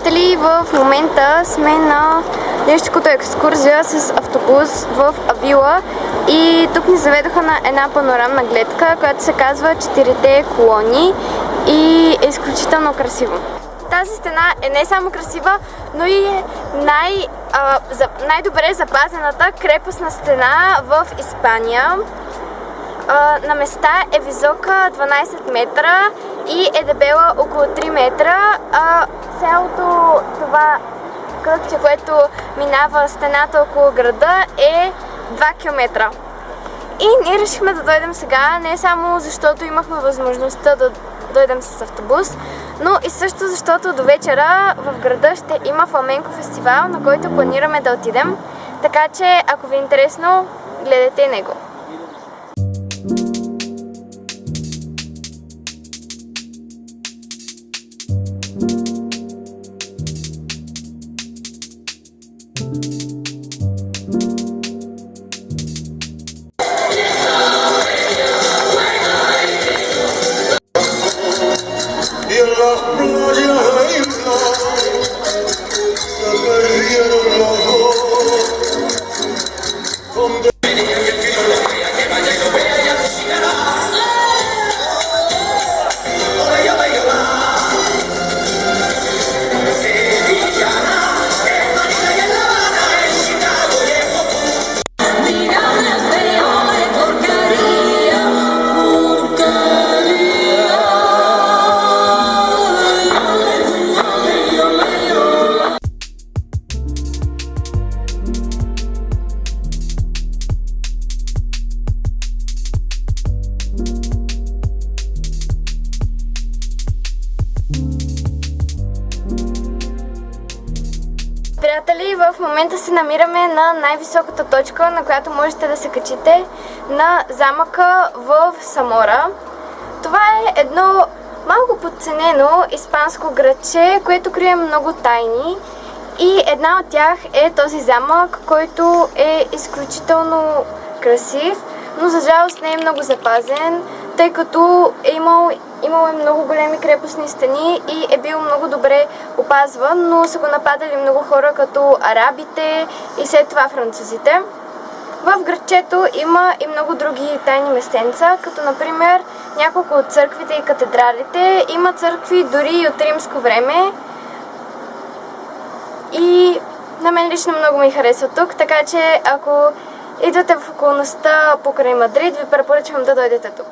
Приятели, в момента сме на нещо като екскурзия с автобус в Авила и тук ни заведоха на една панорамна гледка, която се казва Четирите колони и е изключително красиво. Тази стена е не само красива, но и е най-добре запазената крепостна стена в Испания. На места е висока 12 метра и е дебела около 3 метра. Цялото това кръгче, което минава стената около града, е 2 км. И ние решихме да дойдем сега, не само защото имахме възможността да дойдем с автобус, но и също защото до вечера в града ще има фламенко фестивал, на който планираме да отидем. Така че, ако ви е интересно, гледайте него. Приятели, в момента се намираме на най-високата точка, на която можете да се качите, на замъка в Самора. Това е едно малко подценено испанско градче, което крие много тайни, и една от тях е този замък, който е изключително красив, но за жалост не е много запазен, тъй като имало много големи крепостни стени и е бил много добре опазван, но са го нападали много хора, като арабите и след това французите. В градчето има и много други тайни местенца, като например няколко от църквите и катедралите. Има църкви дори и от римско време. И на мен лично много ми харесва тук, така че ако идвате в околността покрай Мадрид, ви препоръчвам да дойдете тук.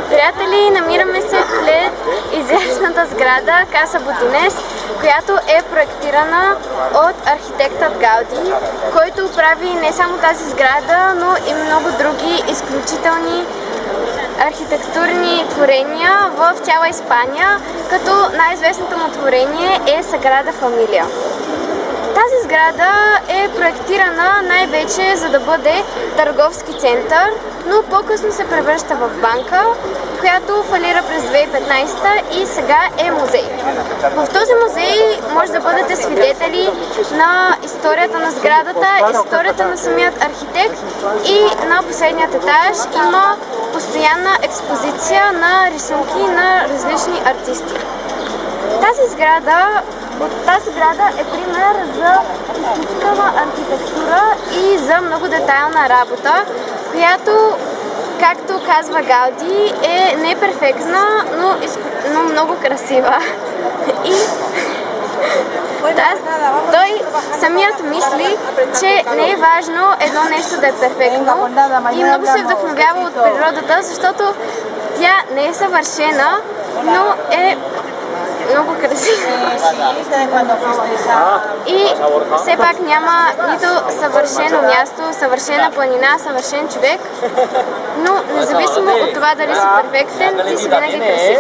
Приятели, намираме се пред изящната сграда Каса Ботинес, която е проектирана от архитектът Гауди, който прави не само тази сграда, но и много други изключителни архитектурни творения в цяла Испания, като най-известното му творение е Саграда Фамилия. Тази сграда е проектирана най-вече за да бъде търговски център, но по-късно се превръща в банка, която фалира през 2015 и сега е музей. В този музей може да бъдете свидетели на историята на сградата, историята на самият архитект, и на последният етаж има постоянна експозиция на рисунки на различни артисти. Тази сграда е пример за изключителна архитектура и за много детайлна работа, която, както казва Гауди, е не перфектна, но много красива. И той самият мисли, че не е важно едно нещо да е перфектно, и много се вдъхновява от природата, защото тя не е съвършена, но е много красиво. И все пак няма нито съвършено място, съвършена планина, съвършен човек, но независимо от това дали си перфектен, ти си винаги красив.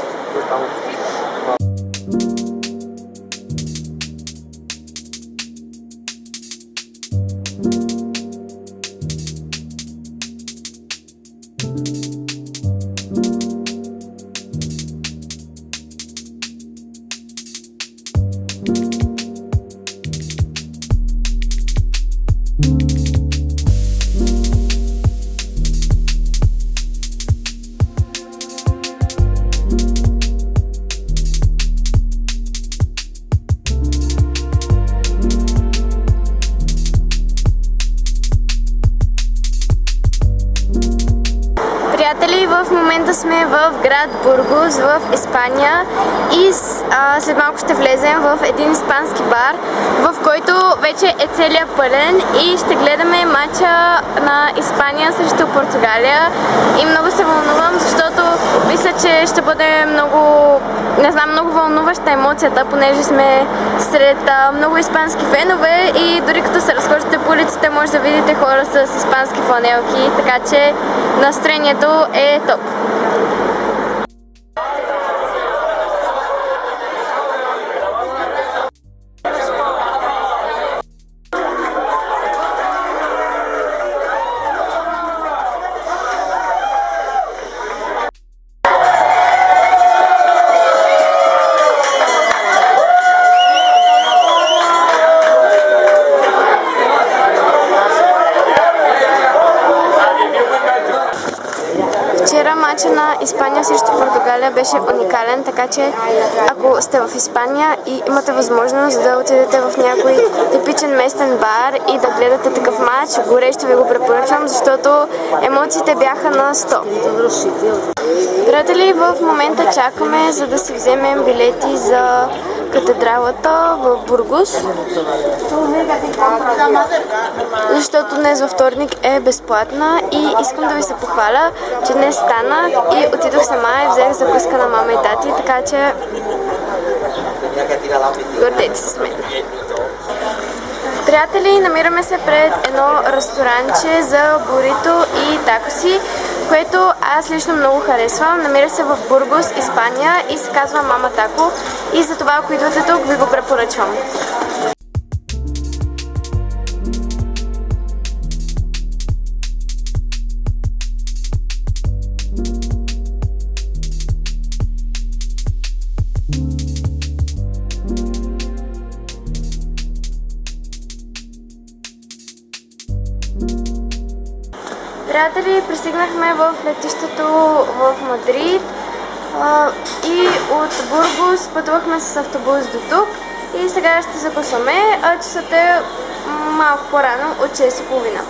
момента сме в град Бургос в Испания и след малко ще влезем в един испански бар, в който вече е целият пълен и ще гледаме матча на Испания срещу Португалия. И много се вълнувам, защото мисля, че ще бъде много, не знам, много вълнуваща емоцията, понеже сме сред много испански фенове и дори като се разхождате по улиците, може да видите хора с испански фланелки, така че настроението е топ. Вчера матча на Испания срещу Португалия беше уникален, така че ако сте в Испания и имате възможност да отидете в някой типичен местен бар и да гледате такъв матч, горещо ви го препоръчвам, защото емоциите бяха на 100. Приятели, в момента чакаме, за да си вземем билети за катедралата в Бургос, защото днес във вторник е безплатна и искам да ви се похваля, че днес станах и отидох сама и взех закуска на мама и тати, така че гордейте се с мен. Приятели, намираме се пред едно ресторанче за бурито и такоси, което аз лично много харесвам. Намира се в Бургос, Испания и се казва Мама Тако и за това, ако идвате тук, ви го препоръчвам. Приятели, пристигнахме в летището в Мадрид и от Бургос пътувахме с автобус до тук и сега ще закусваме, а часът е малко по-рано от 6:30.